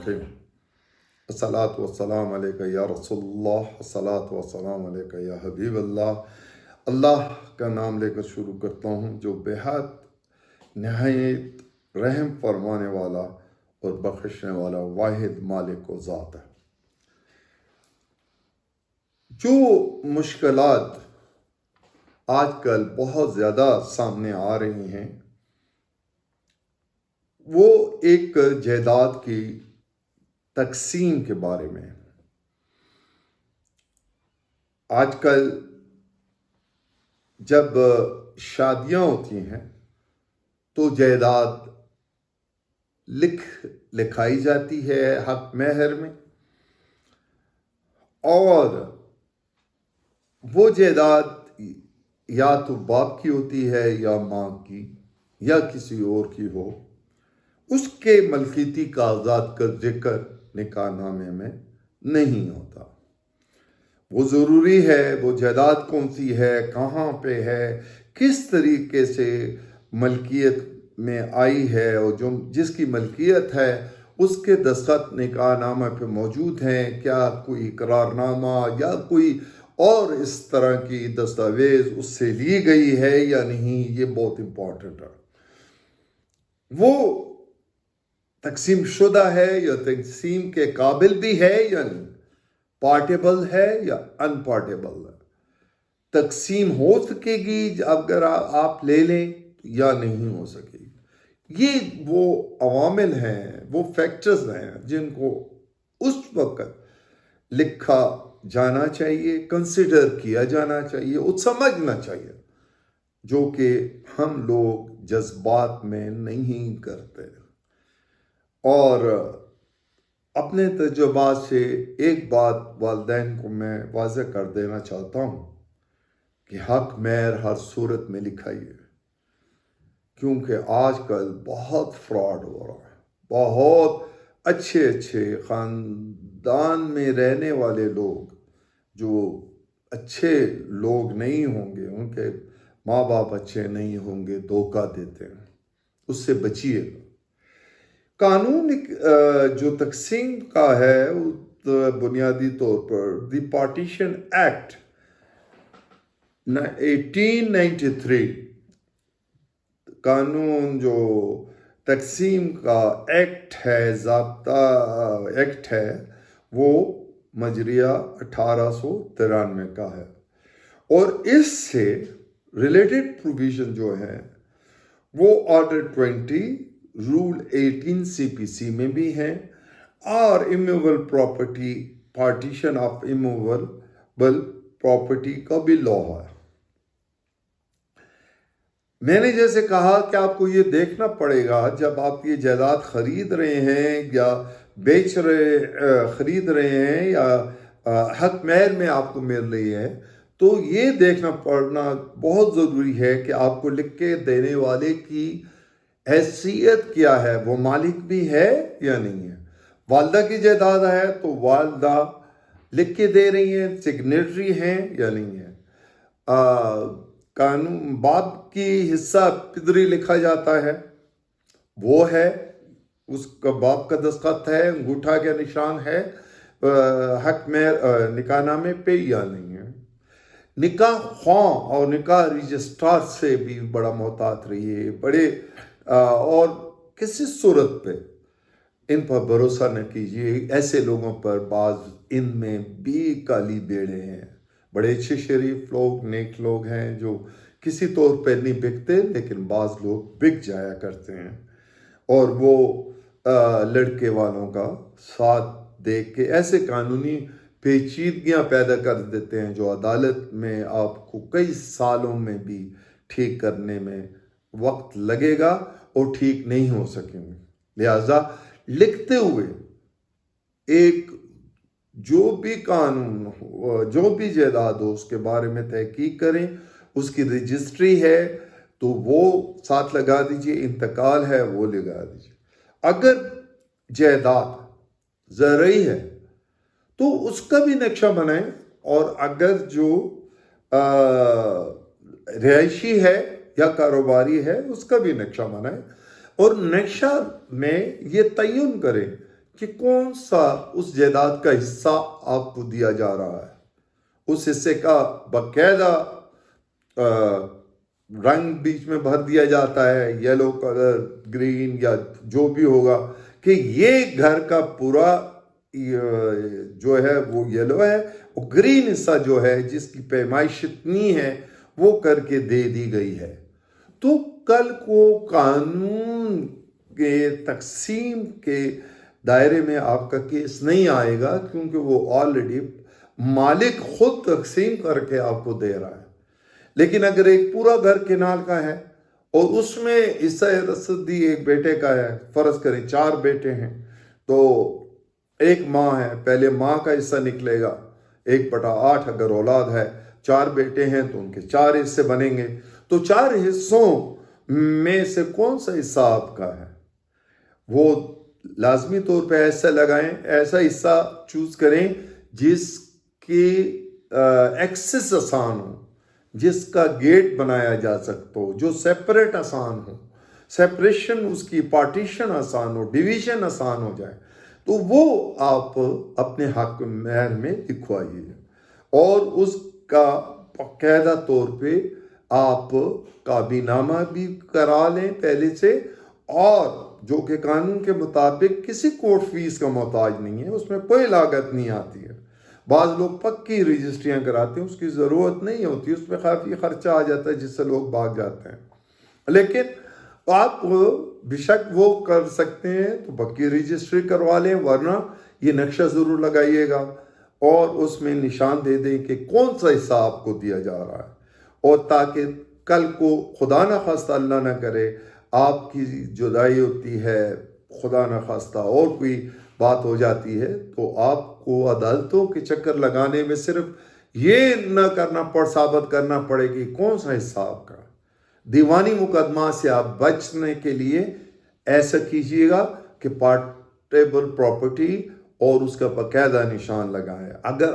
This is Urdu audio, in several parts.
الرحیم الصلاۃ والسلام علیکہ یا رسول اللہ، الصلاۃ والسلام علیکہ یا حبیب اللہ۔ اللہ کا نام لے کر شروع کرتا ہوں جو بہت نہایت رحم فرمانے والا اور بخشنے والا واحد مالک و ذات ہے۔ جو مشکلات آج کل بہت زیادہ سامنے آ رہی ہیں وہ ایک جائیداد کی تقسیم کے بارے میں۔ آج کل جب شادیاں ہوتی ہیں تو جائیداد لکھائی جاتی ہے حق مہر میں، اور وہ جائیداد یا تو باپ کی ہوتی ہے یا ماں کی یا کسی اور کی ہو، اس کے ملکیتی کاغذات کا ذکر نکاح نامے میں نہیں ہوتا۔ وہ ضروری ہے وہ جائیداد کون سی ہے، کہاں پہ ہے، کس طریقے سے ملکیت میں آئی ہے، اور جس کی ملکیت ہے اس کے دستخط نکاح نامہ پہ موجود ہیں، کیا کوئی اقرار نامہ یا کوئی اور اس طرح کی دستاویز اس سے لی گئی ہے یا نہیں، یہ بہت امپورٹنٹ ہے۔ وہ تقسیم شدہ ہے یا تقسیم کے قابل بھی ہے یا نہیں، پارٹیبل ہے یا ان پارٹیبل ہے، تقسیم ہو سکے گی اگر آپ لے لیں یا نہیں ہو سکے گی۔ یہ وہ عوامل ہیں، وہ فیکٹرز ہیں جن کو اس وقت لکھا جانا چاہیے، کنسیڈر کیا جانا چاہیے اور سمجھنا چاہیے، جو کہ ہم لوگ جذبات میں نہیں کرتے۔ اور اپنے تجربات سے ایک بات والدین کو میں واضح کر دینا چاہتا ہوں کہ حق مہر ہر صورت میں لکھائیے، کیونکہ آج کل بہت فراڈ ہو رہا ہے۔ بہت اچھے خاندان میں رہنے والے لوگ جو اچھے لوگ نہیں ہوں گے، ان کے ماں باپ اچھے نہیں ہوں گے، دھوکہ دیتے ہیں، اس سے بچیے۔ قانون جو تقسیم کا ہے بنیادی طور پر دی پارٹیشن ایکٹ 1893، قانون جو تقسیم کا ایکٹ ہے، ضابطہ ایکٹ ہے، وہ مجریہ 1893 کا ہے، اور اس سے ریلیٹڈ پروویژن جو ہے وہ آرڈر 20 رول 18 CPC میں بھی ہیں، اور immovable property, partition of immovable property کا بھی لا ہے۔ میں نے جیسے کہا کہ آپ کو یہ دیکھنا پڑے گا جب آپ یہ جائیداد خرید رہے ہیں یا خرید رہے ہیں یا حق مہر میں آپ کو مل رہی ہے، تو یہ دیکھنا پڑنا بہت ضروری ہے کہ آپ کو لکھ کے دینے والے کی حیثیت کیا ہے، وہ مالک بھی ہے یا نہیں ہے۔ والدہ کی جائیداد ہے تو والدہ لکھ کے دے رہی ہیں، سگنیٹری ہیں یا نہیں ہے۔ قانون باپ کی حصہ پدری لکھا جاتا ہے، وہ ہے، اس کا باپ کا دستخط ہے، انگوٹھا کا نشان ہے حق مہر نکاح نامے پہ یا نہیں ہے۔ نکاح خواں اور نکاح رجسٹرار سے بھی بڑا محتاط رہیے، اور کسی صورت پہ ان پر بھروسہ نہ کیجیے۔ ایسے لوگوں پر بعض ان میں بھی کالی بیڑے ہیں، بڑے اچھے شریف لوگ، نیک لوگ ہیں جو کسی طور پہ نہیں بکتے، لیکن بعض لوگ بک جایا کرتے ہیں، اور وہ لڑکے والوں کا ساتھ دیکھ کے ایسے قانونی پیچیدگیاں پیدا کر دیتے ہیں جو عدالت میں آپ کو کئی سالوں میں بھی ٹھیک کرنے میں وقت لگے گا اور ٹھیک نہیں ہو سکیں گے۔ لہذا لکھتے ہوئے ایک جو بھی قانون ہو، جو بھی جائیداد ہو، اس کے بارے میں تحقیق کریں، اس کی رجسٹری ہے تو وہ ساتھ لگا دیجئے، انتقال ہے وہ لگا دیجئے۔ اگر جائیداد زرعی ہے تو اس کا بھی نقشہ بنائیں، اور اگر جو رہائشی ہے یا کاروباری ہے اس کا بھی نقشہ بنائیں، اور نقشہ میں یہ تعین کریں کہ کون سا اس جائیداد کا حصہ آپ کو دیا جا رہا ہے. اس حصے کا باقاعدہ رنگ بیچ میں بھر دیا جاتا ہے، یلو کلر، گرین یا جو بھی ہوگا، کہ یہ گھر کا پورا جو ہے وہ یلو ہے، اور گرین حصہ جو ہے جس کی پیمائش اتنی ہے وہ کر کے دے دی گئی ہے. تو کل کو قانون کے تقسیم کے دائرے میں آپ کا کیس نہیں آئے گا، کیونکہ وہ آلریڈی مالک خود تقسیم کر کے آپ کو دے رہا ہے. لیکن اگر ایک پورا گھر کنال کا ہے اور اس میں حصہ رسدی ایک بیٹے کا ہے، فرض کریں 4 بیٹے ہیں تو ایک ماں ہے، پہلے ماں کا حصہ نکلے گا 1/8. اگر اولاد ہے 4 بیٹے ہیں تو ان کے 4 حصے بنیں گے. تو 4 حصوں میں سے کون سا حصہ آپ کا ہے، وہ لازمی طور پہ ایسا لگائیں، ایسا حصہ چوز کریں جس کی ایکسس آسان ہو، جس کا گیٹ بنایا جا سکتا ہو، جو سیپریٹ آسان ہو، سیپریشن اس کی پارٹیشن آسان ہو، ڈیویژن آسان ہو جائے. تو وہ آپ اپنے حق مہر میں لکھوائیے اور اس کا باقاعدہ طور پہ آپ کابینامہ بھی کرا لیں پہلے سے، اور جو کہ قانون کے مطابق کسی کورٹ فیس کا محتاج نہیں ہے، اس میں کوئی لاگت نہیں آتی ہے. بعض لوگ پکی رجسٹریاں کراتے ہیں، اس کی ضرورت نہیں ہوتی، اس میں کافی خرچہ آ جاتا ہے جس سے لوگ بھاگ جاتے ہیں. لیکن آپ بے شک وہ کر سکتے ہیں تو پکی رجسٹری کروا لیں، ورنہ یہ نقشہ ضرور لگائیے گا اور اس میں نشان دے دیں کہ کون سا حصہ آپ کو دیا جا رہا ہے، اور تاکہ کل کو خدا نہ خواستہ اللہ نہ کرے آپ کی جدائی ہوتی ہے، خدا نہ خواستہ اور کوئی بات ہو جاتی ہے، تو آپ کو عدالتوں کے چکر لگانے میں صرف یہ نہ کرنا ثابت کرنا پڑے گی کون سا حصہ آپ کا. دیوانی مقدمہ سے آپ بچنے کے لیے ایسا کیجیے گا کہ پارٹیبل پراپرٹی اور اس کا باقاعدہ نشان لگائیں. اگر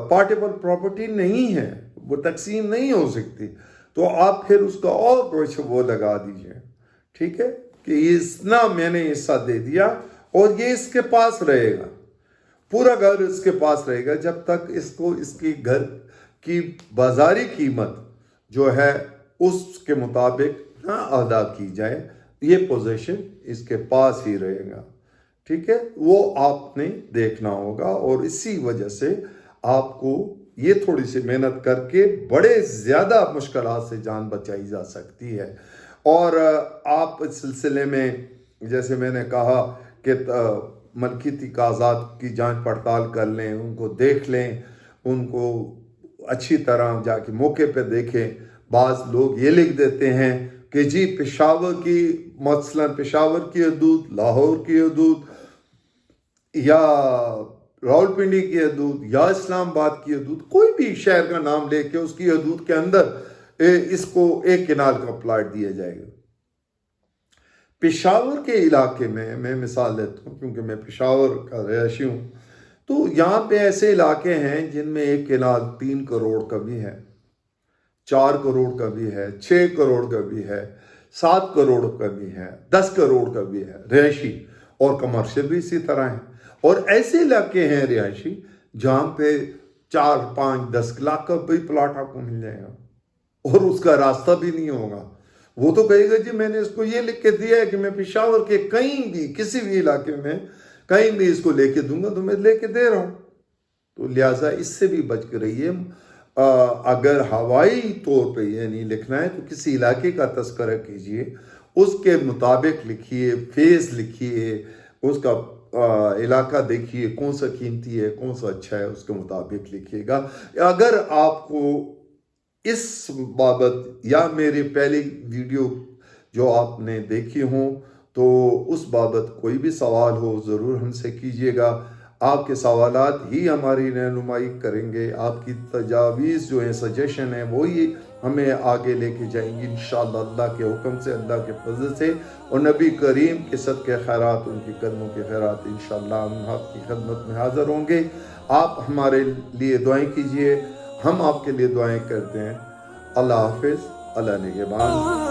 پارٹیبل پراپرٹی نہیں ہے، وہ تقسیم نہیں ہو سکتی، تو آپ پھر اس کا اور کچھ وہ لگا دیجئے، ٹھیک ہے، کہ اتنا میں نے حصہ دے دیا اور یہ اس کے پاس رہے گا، پورا گھر اس کے پاس رہے گا جب تک اس کو اس کی گھر کی بازاری قیمت جو ہے اس کے مطابق نہ ادا کی جائے. یہ پوزیشن اس کے پاس ہی رہے گا، ٹھیک ہے. وہ آپ نے دیکھنا ہوگا، اور اسی وجہ سے آپ کو یہ تھوڑی سی محنت کر کے بڑے زیادہ مشکلات سے جان بچائی جا سکتی ہے. اور آپ اس سلسلے میں جیسے میں نے کہا کہ ملکیتی کاغذات کی جانچ پڑتال کر لیں، ان کو دیکھ لیں، ان کو اچھی طرح جا کے موقع پہ دیکھیں. بعض لوگ یہ لکھ دیتے ہیں کہ جی پشاور کی، مثلا پشاور کی حدود، لاہور کی حدود، یا راولپنڈی کی حدود، یا اسلام آباد کی حدود، کوئی بھی شہر کا نام لے کے اس کی حدود کے اندر اس کو ایک کنال کا پلاٹ دیا جائے گا. پشاور کے علاقے میں مثال دیتا ہوں کیونکہ میں پشاور کا رہائشی ہوں، تو یہاں پہ ایسے علاقے ہیں جن میں ایک کنال 3 کروڑ کا بھی ہے، 4 کروڑ کا بھی ہے، 6 کروڑ کا بھی ہے، 7 کروڑ کا بھی ہے، 10 کروڑ کا بھی ہے رہائشی، اور کمرشل بھی اسی طرح ہیں. اور ایسے علاقے ہیں رہائشی جہاں پہ 4 5 10 لاکھ کا بھی پلاٹ آپ کو مل جائے گا، اور اس کا راستہ بھی نہیں ہوگا. وہ تو کہے گا جی میں نے اس کو یہ لکھ کے دیا ہے کہ میں پشاور کے کہیں بھی کسی بھی علاقے میں کہیں بھی اس کو لے کے دوں گا، تو میں لے کے دے رہا ہوں. تو لہٰذا اس سے بھی بچ کے رہیے. اگر ہوائی طور پہ یہ نہیں لکھنا ہے تو کسی علاقے کا تذکرہ کیجئے، اس کے مطابق لکھیے، فیس لکھیے، اس کا علاقہ دیکھیے کون سا قیمتی ہے، کون سا اچھا ہے، اس کے مطابق لکھیے گا. اگر آپ کو اس بابت یا میری پہلی ویڈیو جو آپ نے دیکھی ہوں تو اس بابت کوئی بھی سوال ہو ضرور ہم سے کیجیے گا. آپ کے سوالات ہی ہماری رہنمائی کریں گے، آپ کی تجاویز جو ہیں، سجیشن ہیں، وہی ہمیں آگے لے کے جائیں گی انشاءاللہ اللہ کے حکم سے، اللہ کے فضل سے، اور نبی کریم کے صدقے خیرات، ان کی قدموں کے خیرات انشاءاللہ ہم آپ کی خدمت میں حاضر ہوں گے. آپ ہمارے لیے دعائیں کیجئے، ہم آپ کے لیے دعائیں کرتے ہیں. اللہ حافظ، اللہ نگہبان.